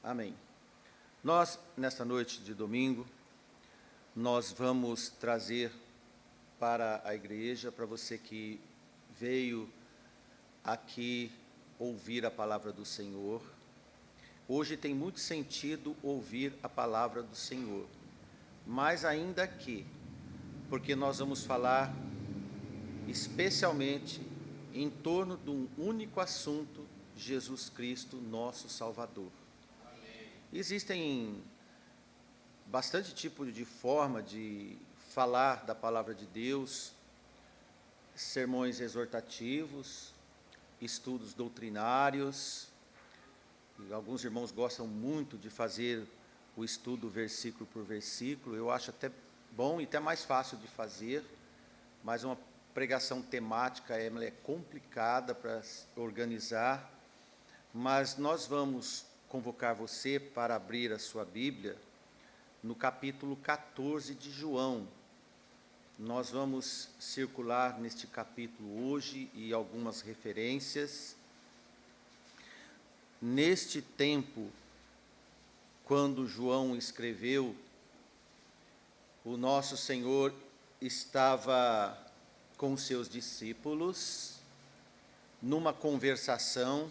Amém. Nós, nesta noite de domingo, nós vamos trazer para a igreja, para você que veio aqui ouvir a palavra do Senhor. Hoje tem muito sentido ouvir a palavra do Senhor, mas ainda que, porque nós vamos falar especialmente em torno de um único assunto, Jesus Cristo, nosso Salvador. Amém. Existem bastante tipo de forma de falar da palavra de Deus, sermões exortativos, estudos doutrinários, e alguns irmãos gostam muito de fazer o estudo versículo por versículo. Eu acho até bom e até mais fácil de fazer, mas uma pregação temática ela é complicada para organizar. Mas nós vamos convocar você para abrir a sua Bíblia no capítulo 14 de João. Nós vamos circular neste capítulo hoje e algumas referências. Neste tempo, quando João escreveu, o nosso Senhor estava com seus discípulos, numa conversação,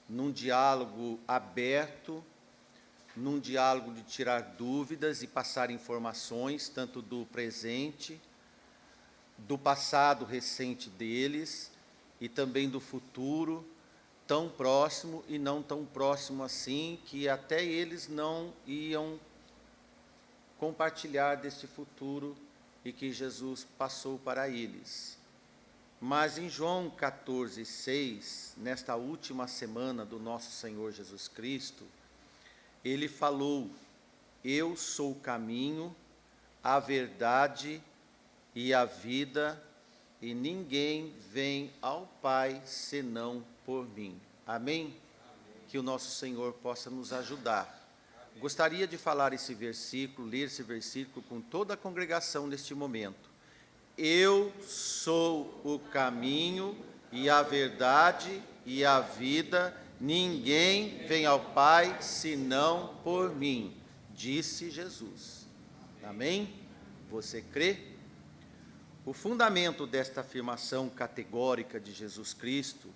num diálogo aberto, num diálogo de tirar dúvidas e passar informações, tanto do presente, do passado recente deles, e também do futuro, tão próximo e não tão próximo assim, que até eles não iam compartilhar deste futuro e que Jesus passou para eles. Mas em João 14:6, nesta última semana do nosso Senhor Jesus Cristo, ele falou: eu sou o caminho, a verdade e a vida, e ninguém vem ao Pai senão por mim. Amém? Amém. Que o nosso Senhor possa nos ajudar. Amém. Gostaria de falar esse versículo, ler esse versículo com toda a congregação neste momento. Eu sou o caminho e a verdade e a vida, ninguém vem ao Pai senão por mim, disse Jesus. Amém? Você crê? O fundamento desta afirmação categórica de Jesus Cristo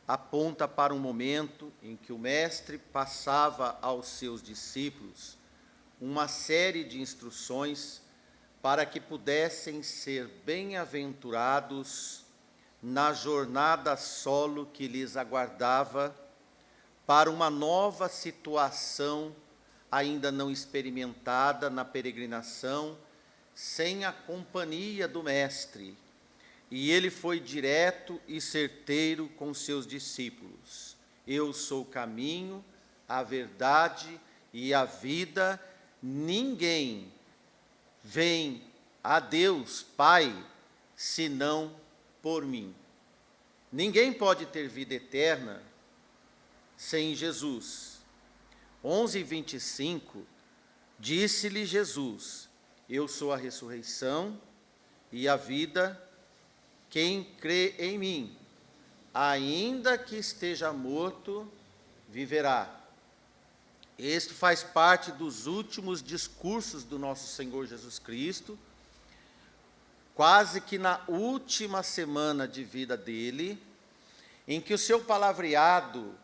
aponta para um momento em que o Mestre passava aos seus discípulos uma série de instruções para que pudessem ser bem-aventurados na jornada solo que lhes aguardava, para uma nova situação ainda não experimentada na peregrinação, sem a companhia do Mestre. E ele foi direto e certeiro com seus discípulos. Eu sou o caminho, a verdade e a vida, ninguém vem a Deus, Pai, senão por mim. Ninguém pode ter vida eterna sem Jesus. 11:25, disse-lhe Jesus: eu sou a ressurreição e a vida, quem crê em mim, ainda que esteja morto, viverá. Este faz parte dos últimos discursos do nosso Senhor Jesus Cristo, quase que na última semana de vida dele, em que o seu palavreado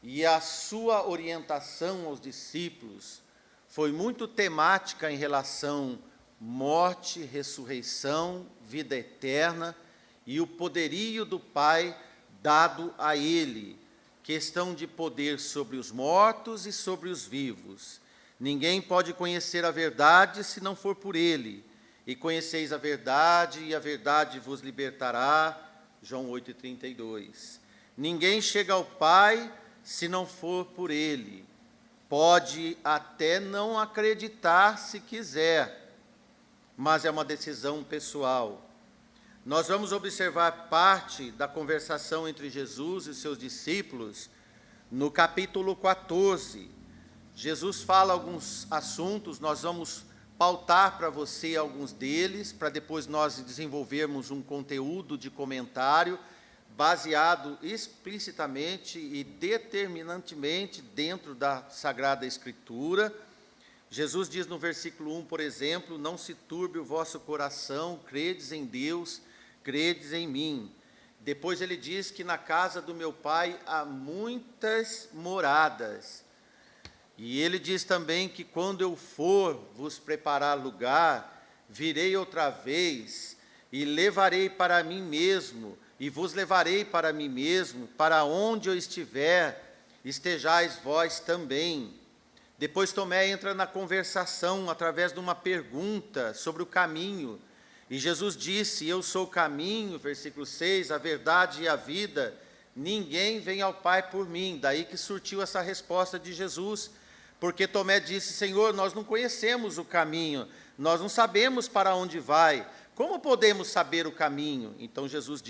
e a sua orientação aos discípulos foi muito temática em relação morte, ressurreição, vida eterna e o poderio do Pai dado a ele, questão de poder sobre os mortos e sobre os vivos. Ninguém pode conhecer a verdade se não for por ele. E conheceis a verdade, e a verdade vos libertará. João 8:32. Ninguém chega ao Pai se não for por ele. Pode até não acreditar se quiser, mas é uma decisão pessoal. Nós vamos observar parte da conversação entre Jesus e seus discípulos no capítulo 14. Jesus fala alguns assuntos, nós vamos pautar para você alguns deles, para depois nós desenvolvermos um conteúdo de comentário baseado explicitamente e determinantemente dentro da Sagrada Escritura. Jesus diz no versículo 1, por exemplo: não se turbe o vosso coração, credes em Deus, credes em mim. Depois ele diz que na casa do meu Pai há muitas moradas. E ele diz também que quando eu for vos preparar lugar, virei outra vez e levarei para mim mesmo, e vos levarei para mim mesmo, para onde eu estiver, estejais vós também. Depois Tomé entra na conversação através de uma pergunta sobre o caminho. E Jesus disse: eu sou o caminho, versículo 6, a verdade e a vida, ninguém vem ao Pai por mim. Daí que surtiu essa resposta de Jesus, porque Tomé disse: Senhor, nós não conhecemos o caminho, nós não sabemos para onde vai, como podemos saber o caminho? Então Jesus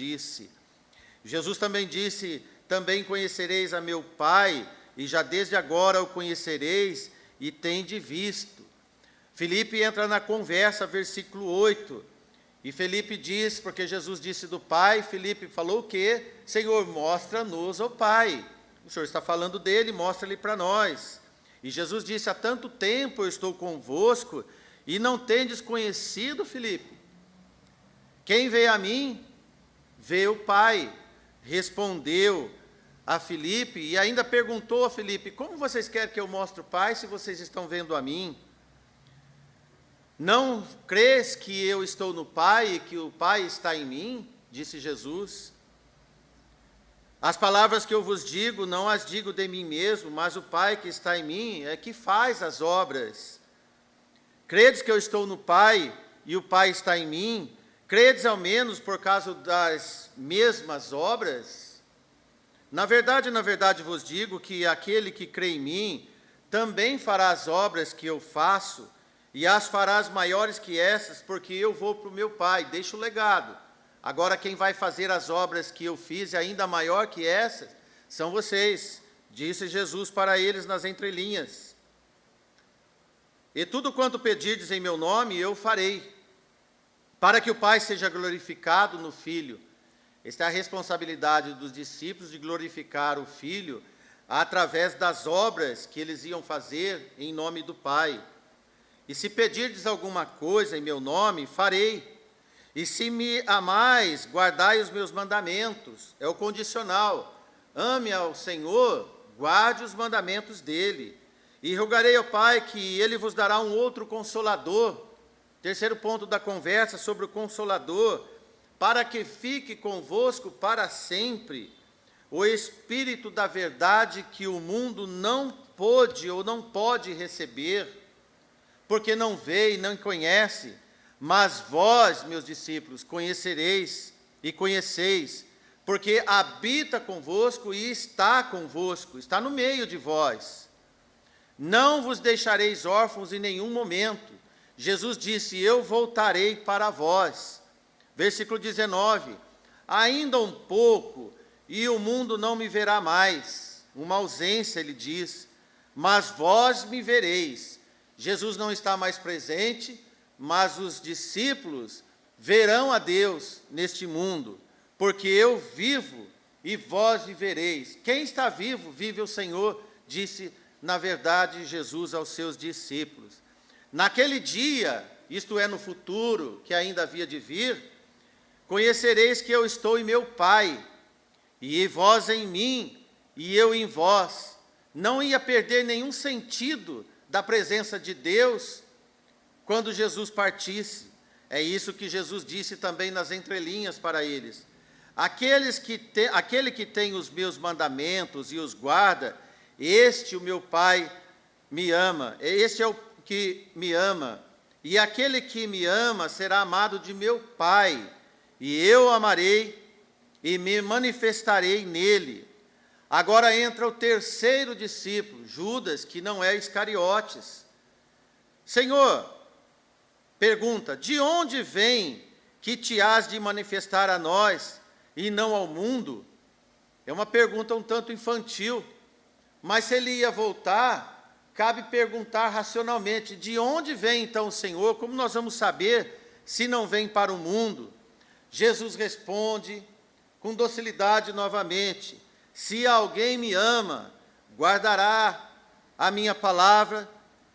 também disse: também conhecereis a meu Pai, e já desde agora o conhecereis e tende visto. Filipe entra na conversa, versículo 8, e Filipe diz, porque Jesus disse do Pai, Filipe falou o quê? Senhor, mostra-nos o Pai. O Senhor está falando dele, mostra-lhe para nós. E Jesus disse: há tanto tempo eu estou convosco, e não tendes conhecido, Filipe? Quem vê a mim, vê o Pai. Respondeu a Filipe, e ainda perguntou a Filipe: como vocês querem que eu mostre o Pai, se vocês estão vendo a mim? Não crês que eu estou no Pai, e que o Pai está em mim? Disse Jesus. As palavras que eu vos digo, não as digo de mim mesmo, mas o Pai que está em mim é que faz as obras. Credes que eu estou no Pai, e o Pai está em mim? Credes ao menos por causa das mesmas obras? Na verdade vos digo que aquele que crê em mim, também fará as obras que eu faço, e as farás maiores que essas, porque eu vou para o meu Pai, deixo o legado. Agora quem vai fazer as obras que eu fiz, ainda maior que essas, são vocês, disse Jesus para eles nas entrelinhas. E tudo quanto pedirdes em meu nome, eu farei, para que o Pai seja glorificado no Filho. Esta é a responsabilidade dos discípulos, de glorificar o Filho através das obras que eles iam fazer em nome do Pai. E se pedirdes alguma coisa em meu nome, farei. E se me amais, guardai os meus mandamentos. É o condicional. Ame ao Senhor, guarde os mandamentos dele. E rogarei ao Pai que ele vos dará um outro Consolador. Terceiro ponto da conversa sobre o Consolador, para que fique convosco para sempre, o Espírito da verdade que o mundo não pôde ou não pode receber, porque não vê e não conhece, mas vós, meus discípulos, conhecereis e conheceis, porque habita convosco e está convosco, está no meio de vós. Não vos deixareis órfãos em nenhum momento. Jesus disse: eu voltarei para vós. Versículo 19, ainda um pouco, e o mundo não me verá mais. Uma ausência, ele diz, mas vós me vereis. Jesus não está mais presente, mas os discípulos verão a Deus neste mundo, porque eu vivo e vós vivereis. Quem está vivo, vive o Senhor, disse, na verdade, Jesus aos seus discípulos. Naquele dia, isto é, no futuro, que ainda havia de vir, conhecereis que eu estou em meu Pai, e vós em mim, e eu em vós. Não ia perder nenhum sentido da presença de Deus quando Jesus partisse. É isso que Jesus disse também nas entrelinhas para eles. Aquele que tem os meus mandamentos e os guarda, este o meu Pai me ama. Este é o que me ama. E aquele que me ama será amado de meu Pai. E eu amarei e me manifestarei nele. Agora entra o terceiro discípulo, Judas, que não é Iscariotes. Senhor, pergunta, de onde vem que te has de manifestar a nós e não ao mundo? É uma pergunta um tanto infantil, mas se ele ia voltar, cabe perguntar racionalmente, de onde vem então o Senhor? Como nós vamos saber se não vem para o mundo? Jesus responde com docilidade novamente. Se alguém me ama, guardará a minha palavra,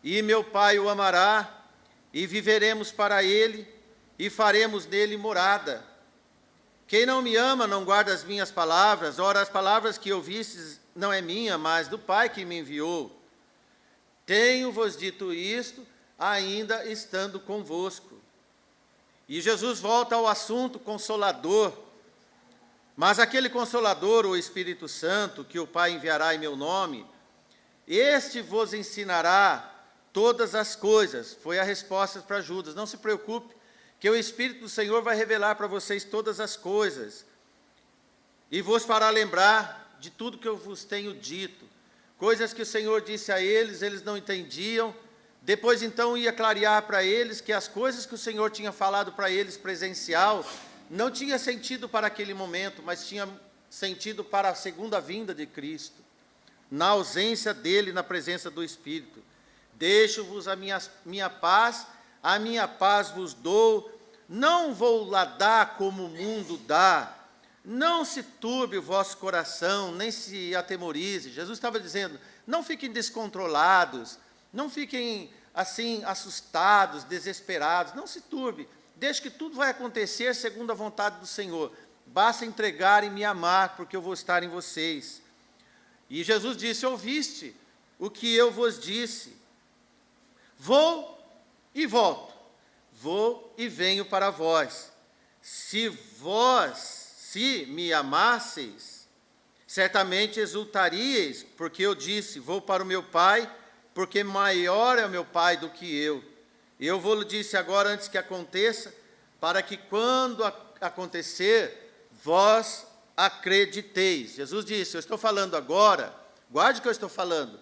e meu Pai o amará, e viveremos para ele, e faremos nele morada. Quem não me ama não guarda as minhas palavras, ora, as palavras que ouvistes não é minha, mas do Pai que me enviou. Tenho-vos dito isto, ainda estando convosco. E Jesus volta ao assunto consolador. Mas aquele Consolador, o Espírito Santo, que o Pai enviará em meu nome, este vos ensinará todas as coisas. Foi a resposta para Judas. Não se preocupe, que o Espírito do Senhor vai revelar para vocês todas as coisas. E vos fará lembrar de tudo que eu vos tenho dito. Coisas que o Senhor disse a eles, eles não entendiam. Depois, então, ia clarear para eles que as coisas que o Senhor tinha falado para eles presencial não tinha sentido para aquele momento, mas tinha sentido para a segunda vinda de Cristo, na ausência dele, na presença do Espírito. Deixo-vos a minha paz vos dou, não vou lá dar como o mundo dá. Não se turbe o vosso coração, nem se atemorize. Jesus estava dizendo, não fiquem descontrolados, não fiquem assim assustados, desesperados, não se turbe. Deixe que tudo vai acontecer segundo a vontade do Senhor. Basta entregar e me amar, porque eu vou estar em vocês. E Jesus disse, ouviste o que eu vos disse. Vou e volto, vou e venho para vós. Se me amasseis, certamente exultaríeis, porque eu disse, vou para o meu Pai, porque maior é o meu Pai do que eu. Eu vou-lhe disse agora antes que aconteça, para que quando acontecer, vós acrediteis. Jesus disse, eu estou falando agora, guarde o que eu estou falando,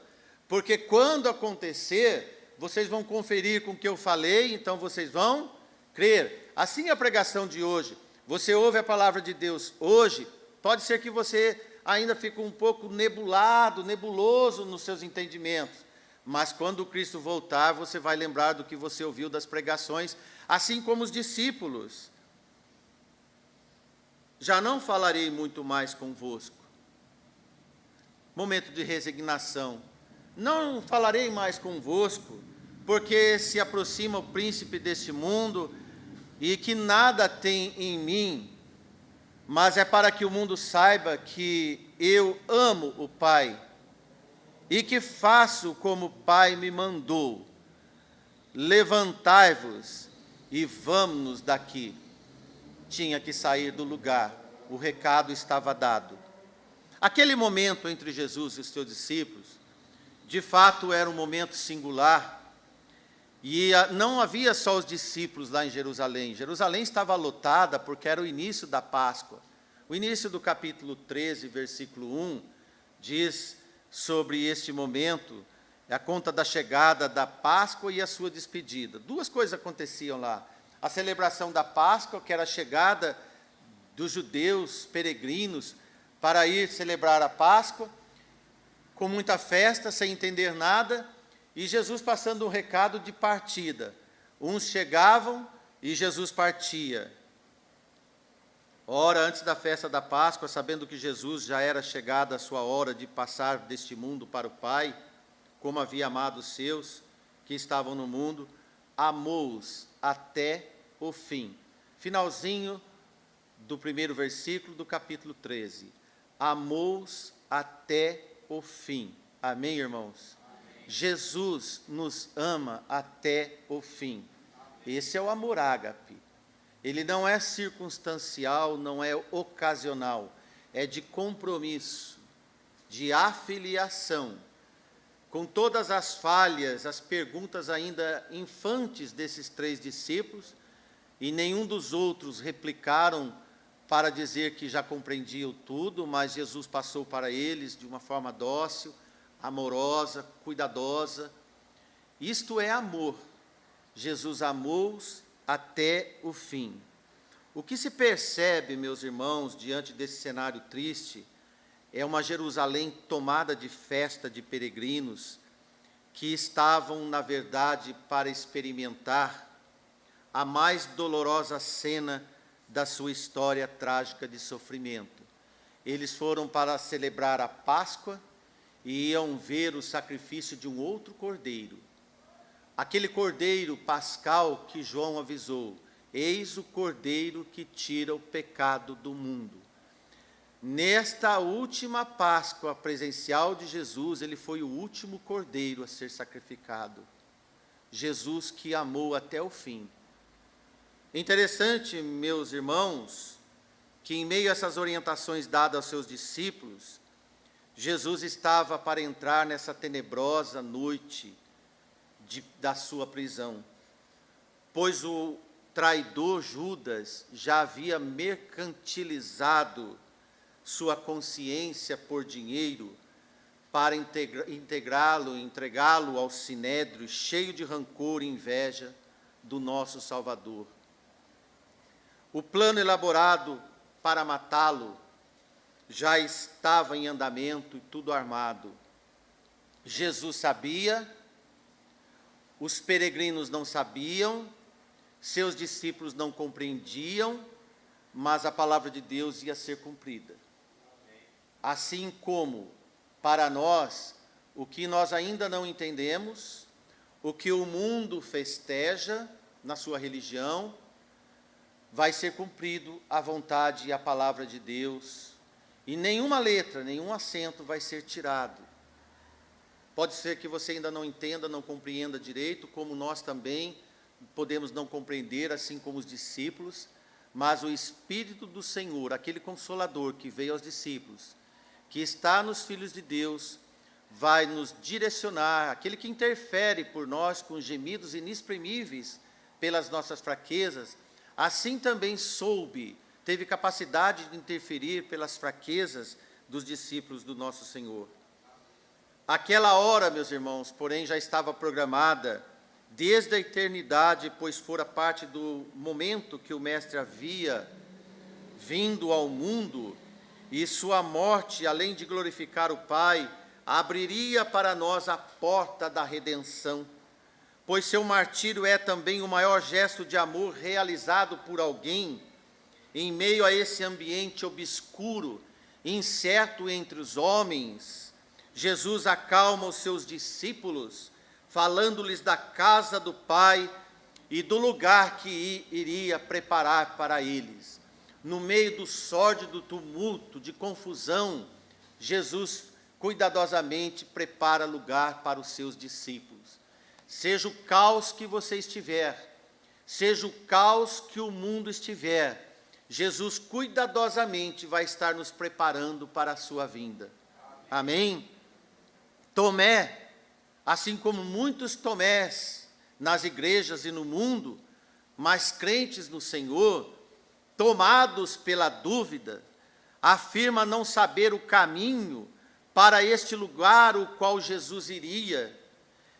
porque quando acontecer, vocês vão conferir com o que eu falei, então vocês vão crer. Assim é a pregação de hoje. Você ouve a palavra de Deus hoje, pode ser que você ainda fique um pouco nebuloso nos seus entendimentos. Mas quando Cristo voltar, você vai lembrar do que você ouviu das pregações, assim como os discípulos. Já não falarei muito mais convosco. Momento de resignação. Não falarei mais convosco, porque se aproxima o príncipe deste mundo, e que nada tem em mim, mas é para que o mundo saiba que eu amo o Pai, e que faço como o Pai me mandou. Levantai-vos e vamos-nos daqui. Tinha que sair do lugar, o recado estava dado. Aquele momento entre Jesus e os seus discípulos, de fato era um momento singular, e não havia só os discípulos lá em Jerusalém. Jerusalém estava lotada porque era o início da Páscoa. O início do capítulo 13, versículo 1, diz sobre este momento, é a conta da chegada da Páscoa e a sua despedida. Duas coisas aconteciam lá. A celebração da Páscoa, que era a chegada dos judeus peregrinos para ir celebrar a Páscoa, com muita festa, sem entender nada, e Jesus passando um recado de partida. Uns chegavam e Jesus partia. Ora, antes da festa da Páscoa, sabendo que Jesus já era chegada a sua hora de passar deste mundo para o Pai, como havia amado os seus que estavam no mundo, amou-os até o fim. Finalzinho do primeiro versículo do capítulo 13. Amou-os até o fim. Amém, irmãos? Amém. Jesus nos ama até o fim. Esse é o amor ágape. Ele não é circunstancial, não é ocasional, é de compromisso, de afiliação. Com todas as falhas, as perguntas ainda infantes desses 3 discípulos, e nenhum dos outros replicaram para dizer que já compreendiam tudo, mas Jesus passou para eles de uma forma dócil, amorosa, cuidadosa. Isto é amor. Jesus amou-os até o fim. O que se percebe, meus irmãos, diante desse cenário triste, é uma Jerusalém tomada de festa de peregrinos que estavam, na verdade, para experimentar a mais dolorosa cena da sua história trágica de sofrimento. Eles foram para celebrar a Páscoa e iam ver o sacrifício de um outro cordeiro. Aquele cordeiro pascal que João avisou: eis o cordeiro que tira o pecado do mundo. Nesta última Páscoa presencial de Jesus, ele foi o último cordeiro a ser sacrificado. Jesus que amou até o fim. Interessante, meus irmãos, que em meio a essas orientações dadas aos seus discípulos, Jesus estava para entrar nessa tenebrosa noite da sua prisão, pois o traidor Judas já havia mercantilizado sua consciência por dinheiro para entregá-lo ao sinédrio, cheio de rancor e inveja do nosso Salvador. O plano elaborado para matá-lo já estava em andamento e tudo armado. Jesus sabia, os peregrinos não sabiam, seus discípulos não compreendiam, mas a palavra de Deus ia ser cumprida. Assim como, para nós, o que nós ainda não entendemos, o que o mundo festeja na sua religião, vai ser cumprido a vontade e a palavra de Deus, e nenhuma letra, nenhum acento vai ser tirado. Pode ser que você ainda não entenda, não compreenda direito, como nós também podemos não compreender, assim como os discípulos, mas o Espírito do Senhor, aquele Consolador que veio aos discípulos, que está nos filhos de Deus, vai nos direcionar, aquele que interfere por nós com gemidos inexprimíveis pelas nossas fraquezas, assim também teve capacidade de interferir pelas fraquezas dos discípulos do nosso Senhor. Aquela hora, meus irmãos, porém, já estava programada desde a eternidade, pois fora parte do momento que o Mestre havia vindo ao mundo, e sua morte, além de glorificar o Pai, abriria para nós a porta da redenção, pois seu martírio é também o maior gesto de amor realizado por alguém em meio a esse ambiente obscuro, incerto entre os homens. Jesus acalma os seus discípulos, falando-lhes da casa do Pai e do lugar que iria preparar para eles. No meio do sórdido tumulto, de confusão, Jesus cuidadosamente prepara lugar para os seus discípulos. Seja o caos que você estiver, seja o caos que o mundo estiver, Jesus cuidadosamente vai estar nos preparando para a sua vinda. Amém? Tomé, assim como muitos Tomés nas igrejas e no mundo, mas crentes no Senhor, tomados pela dúvida, afirma não saber o caminho para este lugar o qual Jesus iria.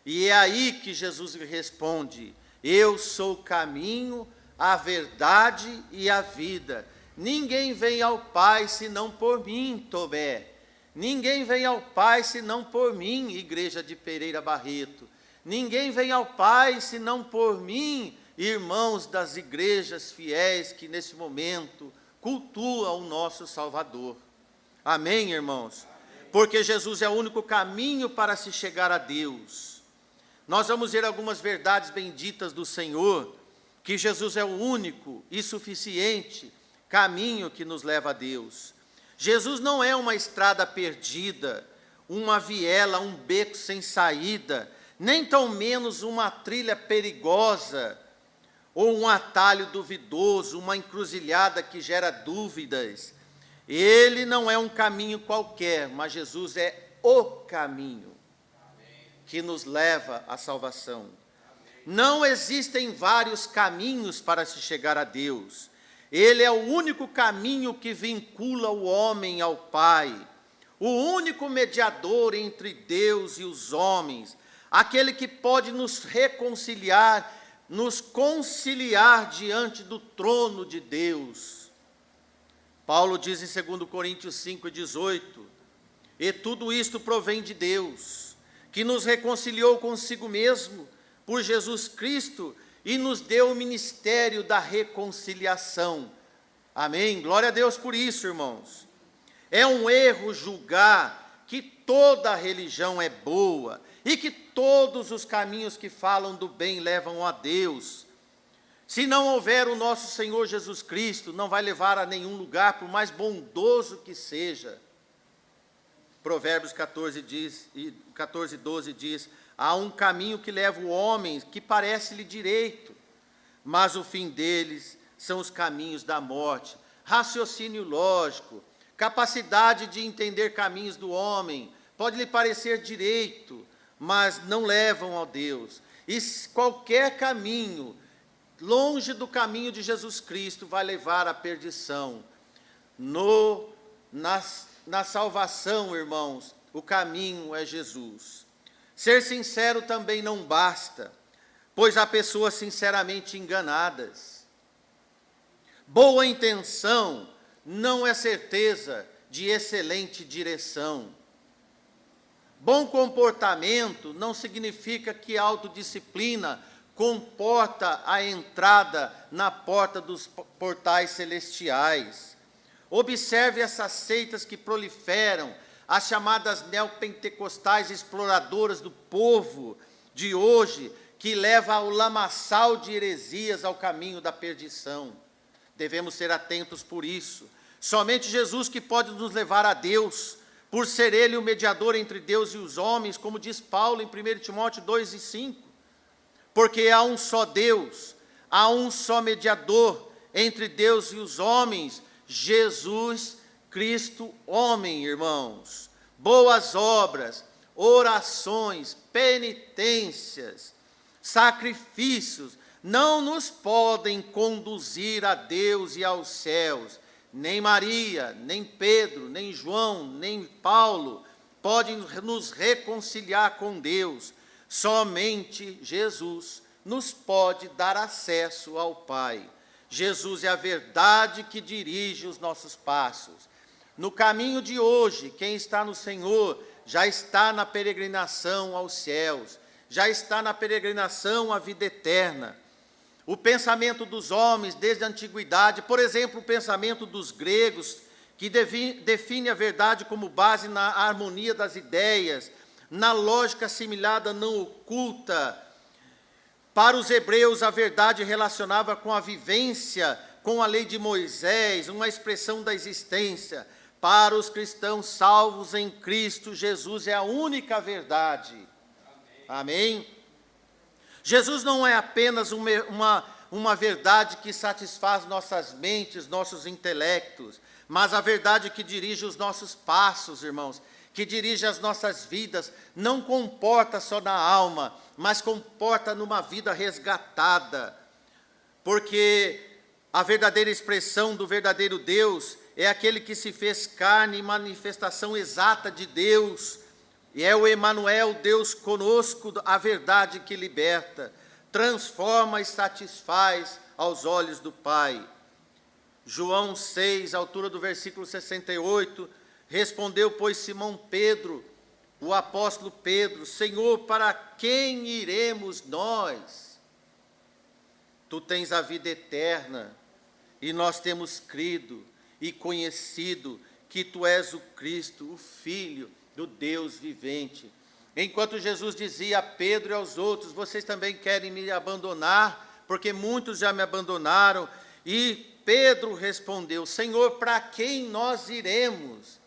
E é aí que Jesus lhe responde: eu sou o caminho, a verdade e a vida. Ninguém vem ao Pai senão por mim, Tomé. Ninguém vem ao Pai senão por mim, Igreja de Pereira Barreto. Ninguém vem ao Pai senão por mim, irmãos das igrejas fiéis que nesse momento cultuam o nosso Salvador. Amém, irmãos? Porque Jesus é o único caminho para se chegar a Deus. Nós vamos ver algumas verdades benditas do Senhor, que Jesus é o único e suficiente caminho que nos leva a Deus. Jesus não é uma estrada perdida, uma viela, um beco sem saída, nem tão menos uma trilha perigosa, ou um atalho duvidoso, uma encruzilhada que gera dúvidas. Ele não é um caminho qualquer, mas Jesus é o caminho que nos leva à salvação. Não existem vários caminhos para se chegar a Deus. Ele é o único caminho que vincula o homem ao Pai, o único mediador entre Deus e os homens, aquele que pode nos reconciliar, nos conciliar diante do trono de Deus. Paulo diz em 2 Coríntios 5,18, e tudo isto provém de Deus, que nos reconciliou consigo mesmo, por Jesus Cristo, e nos deu o ministério da reconciliação. Amém? Glória a Deus por isso, irmãos. É um erro julgar que toda religião é boa e que todos os caminhos que falam do bem levam a Deus. Se não houver o nosso Senhor Jesus Cristo, não vai levar a nenhum lugar, por mais bondoso que seja. Provérbios 14:12 diz: há um caminho que leva o homem que parece-lhe direito, mas o fim deles são os caminhos da morte. Raciocínio lógico, capacidade de entender caminhos do homem, pode lhe parecer direito, mas não levam a Deus. E qualquer caminho longe do caminho de Jesus Cristo vai levar à perdição. Na salvação, irmãos, o caminho é Jesus. Ser sincero também não basta, pois há pessoas sinceramente enganadas. Boa intenção não é certeza de excelente direção. Bom comportamento não significa que autodisciplina comporta a entrada na porta dos portais celestiais. Observe essas seitas que proliferam, as chamadas neopentecostais exploradoras do povo de hoje, que leva ao lamaçal de heresias ao caminho da perdição. Devemos ser atentos por isso. Somente Jesus que pode nos levar a Deus, por ser Ele o mediador entre Deus e os homens, como diz Paulo em 1 Timóteo 2:5. Porque há um só Deus, há um só mediador entre Deus e os homens, Jesus Cristo, homem, irmãos. Boas obras, orações, penitências, sacrifícios, não nos podem conduzir a Deus e aos céus. Nem Maria, nem Pedro, nem João, nem Paulo podem nos reconciliar com Deus. Somente Jesus nos pode dar acesso ao Pai. Jesus é a verdade que dirige os nossos passos. No caminho de hoje, quem está no Senhor já está na peregrinação aos céus, já está na peregrinação à vida eterna. O pensamento dos homens desde a antiguidade, por exemplo, o pensamento dos gregos, que define a verdade como base na harmonia das ideias, na lógica assimilada não oculta. Para os hebreus, a verdade relacionava com a vivência, com a lei de Moisés, uma expressão da existência. Para os cristãos salvos em Cristo, Jesus é a única verdade. Amém? Jesus não é apenas uma verdade que satisfaz nossas mentes, nossos intelectos, mas a verdade que dirige os nossos passos, irmãos, que dirige as nossas vidas, não comporta só na alma, mas comporta numa vida resgatada. Porque a verdadeira expressão do verdadeiro Deus é aquele que se fez carne e manifestação exata de Deus. E é o Emanuel, Deus conosco, a verdade que liberta, transforma e satisfaz aos olhos do Pai. João 6, altura do versículo 68, respondeu, pois, Simão Pedro, o apóstolo Pedro: Senhor, para quem iremos nós? Tu tens a vida eterna, e nós temos crido e conhecido que Tu és o Cristo, o Filho do Deus vivente. Enquanto Jesus dizia a Pedro e aos outros: vocês também querem me abandonar, porque muitos já me abandonaram. E Pedro respondeu: Senhor, para quem nós iremos?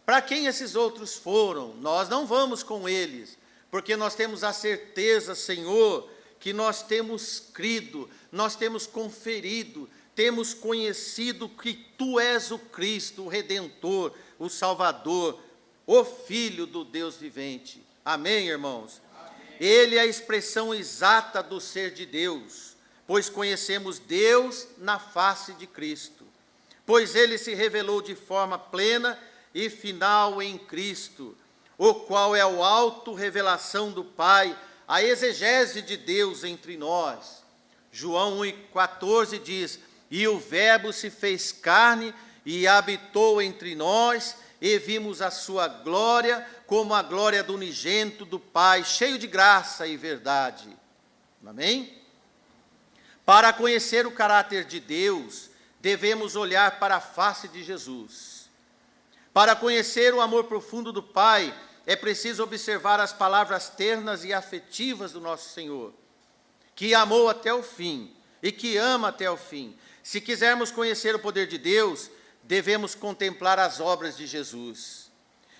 Para quem esses outros foram? Nós não vamos com eles, porque nós temos a certeza, Senhor, que nós temos crido, nós temos conferido, temos conhecido que Tu és o Cristo, o Redentor, o Salvador, o Filho do Deus vivente. Amém, irmãos? Amém. Ele é a expressão exata do ser de Deus, pois conhecemos Deus na face de Cristo, pois Ele se revelou de forma plena e final em Cristo, o qual é a auto-revelação do Pai, a exegese de Deus entre nós. João 1,14 diz: e o Verbo se fez carne e habitou entre nós, e vimos a sua glória, como a glória do unigênito do Pai, cheio de graça e verdade. Amém? Para conhecer o caráter de Deus, devemos olhar para a face de Jesus. Para conhecer o amor profundo do Pai, é preciso observar as palavras ternas e afetivas do nosso Senhor, que amou até o fim e que ama até o fim. Se quisermos conhecer o poder de Deus, devemos contemplar as obras de Jesus.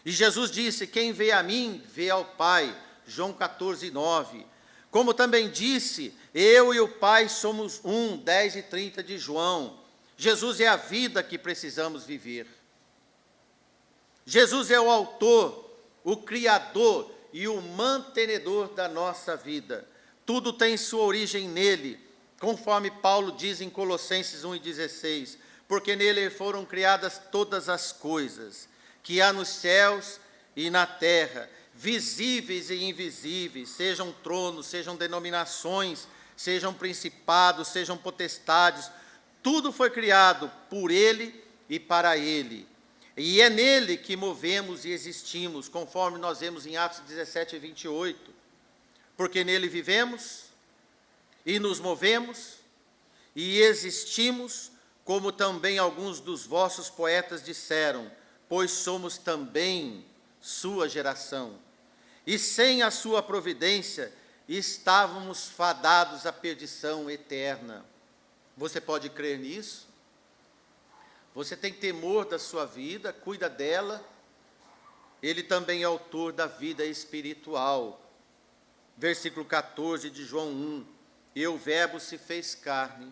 E Jesus disse: quem vê a mim, vê ao Pai. João 14, 9. Como também disse: eu e o Pai somos um. 10 e 30 de João. Jesus é a vida que precisamos viver. Jesus é o autor, o criador e o mantenedor da nossa vida. Tudo tem sua origem nele, conforme Paulo diz em Colossenses 1,16, porque nele foram criadas todas as coisas, que há nos céus e na terra, visíveis e invisíveis, sejam tronos, sejam denominações, sejam principados, sejam potestades, tudo foi criado por ele e para ele. E é nele que movemos e existimos, conforme nós vemos em Atos 17 e 28, porque nele vivemos e nos movemos e existimos, como também alguns dos vossos poetas disseram, pois somos também sua geração. E sem a sua providência, estávamos fadados à perdição eterna. Você pode crer nisso? Você tem temor da sua vida, cuida dela. Ele também é autor da vida espiritual. Versículo 14 de João 1. E o Verbo se fez carne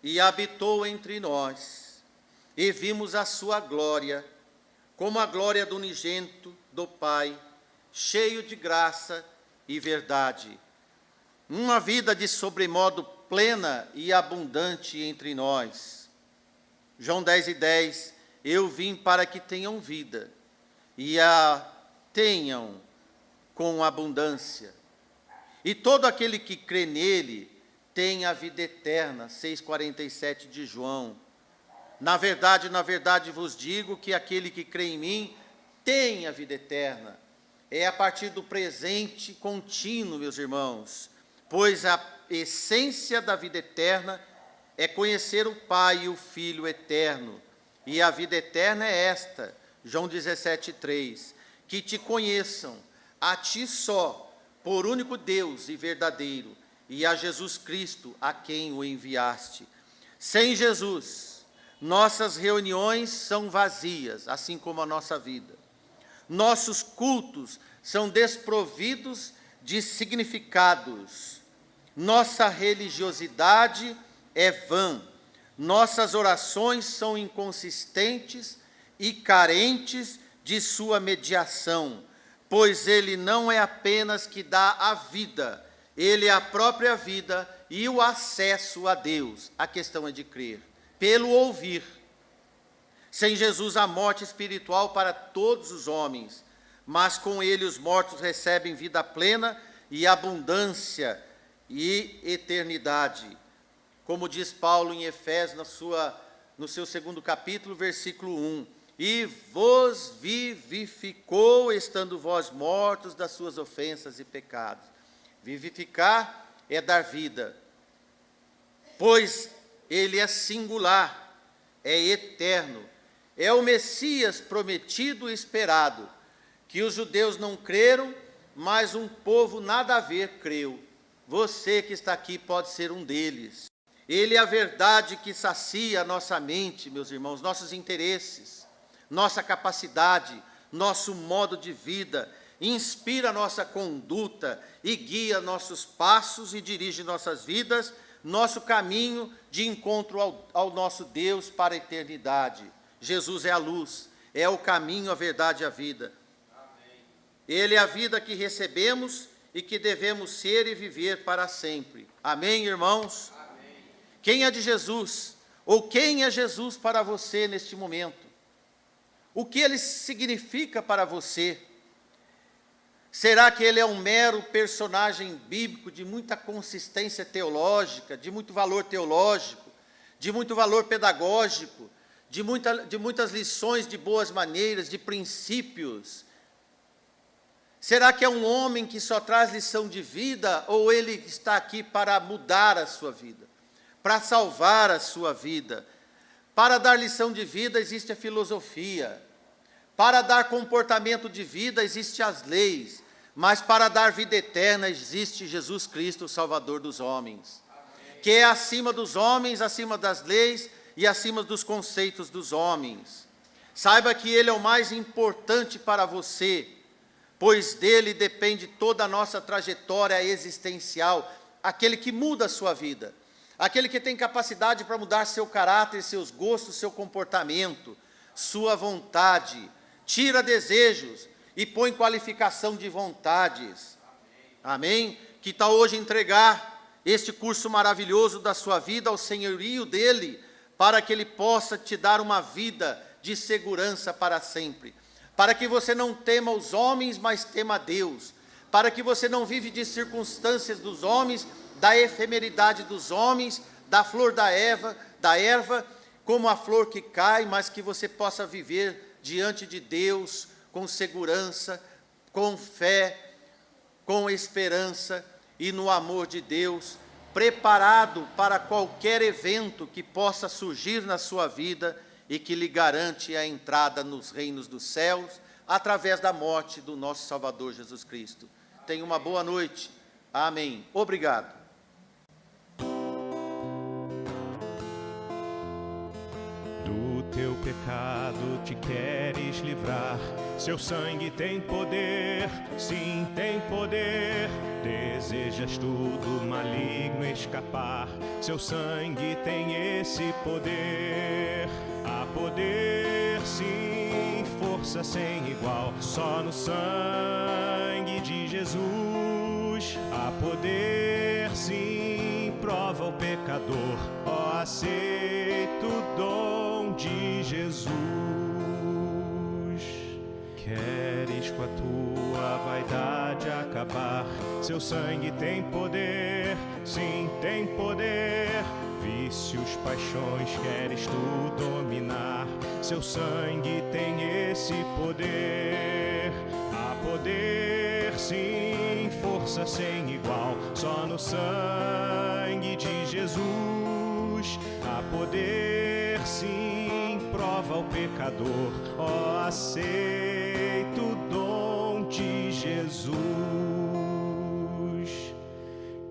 e habitou entre nós, e vimos a sua glória, como a glória do unigênito do Pai, cheio de graça e verdade. Uma vida de sobremodo plena e abundante entre nós. João 10 e 10, eu vim para que tenham vida, e a tenham com abundância. E todo aquele que crê nele tem a vida eterna. 6,47 de João. Na verdade vos digo que aquele que crê em mim tem a vida eterna. É a partir do presente contínuo, meus irmãos, pois a essência da vida eterna é conhecer o Pai e o Filho eterno. E a vida eterna é esta, João 17,3, que te conheçam, a ti só, por único Deus e verdadeiro, e a Jesus Cristo, a quem o enviaste. Sem Jesus, nossas reuniões são vazias, assim como a nossa vida. Nossos cultos são desprovidos de significados. Nossa religiosidade é vã. Nossas orações são inconsistentes e carentes de sua mediação, pois ele não é apenas que dá a vida, ele é a própria vida e o acesso a Deus. A questão é de crer, pelo ouvir. Sem Jesus, a morte espiritual para todos os homens, mas com ele os mortos recebem vida plena e abundância e eternidade. Como diz Paulo em Efésios, no seu 2º capítulo, versículo 1, e vos vivificou, estando vós mortos das suas ofensas e pecados. Vivificar é dar vida, pois ele é singular, é eterno, é o Messias prometido e esperado, que os judeus não creram, mas um povo nada a ver creu. Você que está aqui pode ser um deles. Ele é a verdade que sacia a nossa mente, meus irmãos, nossos interesses, nossa capacidade, nosso modo de vida, inspira nossa conduta e guia nossos passos e dirige nossas vidas, nosso caminho de encontro ao nosso Deus para a eternidade. Jesus é a luz, é o caminho, a verdade e a vida. Amém. Ele é a vida que recebemos e que devemos ser e viver para sempre. Amém, irmãos? Amém. Quem é de Jesus? Ou quem é Jesus para você neste momento? O que ele significa para você? Será que ele é um mero personagem bíblico de muita consistência teológica, de muito valor teológico, de muito valor pedagógico, de muitas lições de boas maneiras, de princípios? Será que é um homem que só traz lição de vida, ou ele está aqui para mudar a sua vida, para salvar a sua vida? Para dar lição de vida existe a filosofia. Para dar comportamento de vida existe as leis. Mas para dar vida eterna existe Jesus Cristo, o Salvador dos homens. Que é acima dos homens, acima das leis e acima dos conceitos dos homens. Saiba que Ele é o mais importante para você, pois dele depende toda a nossa trajetória existencial, aquele que muda a sua vida, aquele que tem capacidade para mudar seu caráter, seus gostos, seu comportamento, sua vontade, tira desejos e põe qualificação de vontades. Amém? Que tal hoje entregar este curso maravilhoso da sua vida ao senhorio dele, para que ele possa te dar uma vida de segurança para sempre, para que você não tema os homens, mas tema Deus, para que você não vive de circunstâncias dos homens, da efemeridade dos homens, da flor da erva, como a flor que cai, mas que você possa viver diante de Deus, com segurança, com fé, com esperança e no amor de Deus, preparado para qualquer evento que possa surgir na sua vida e que lhe garante a entrada nos reinos dos céus, através da morte do nosso Salvador Jesus Cristo. Tenha uma boa noite. Amém. Obrigado. Do teu pecado te queres livrar, seu sangue tem poder, sim, tem poder. Desejas tudo maligno escapar, seu sangue tem esse poder. Há poder, sim, força sem igual, só no sangue de Jesus. Há poder, sim, prova o pecador, ó, aceita o dom de Jesus. Queres com a tua vaidade acabar, seu sangue tem poder, sim, tem poder. Vícios, paixões, queres tu dominar, seu sangue tem esse poder. Há poder, sim, força sem igual, só no sangue de Jesus. Há poder, sim, prova o pecador, ó, aceita o dom de Jesus.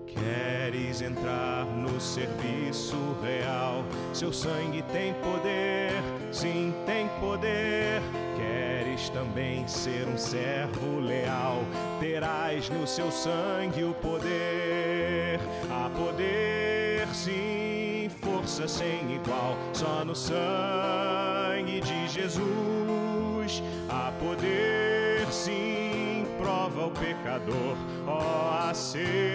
Queres entrar no serviço real, seu sangue tem poder, sim, tem poder. Queres também ser um servo leal, terás no seu sangue o poder. Há poder, sim, força sem igual, só no sangue de Jesus. Há poder, sim, prova o pecador, ó, aceita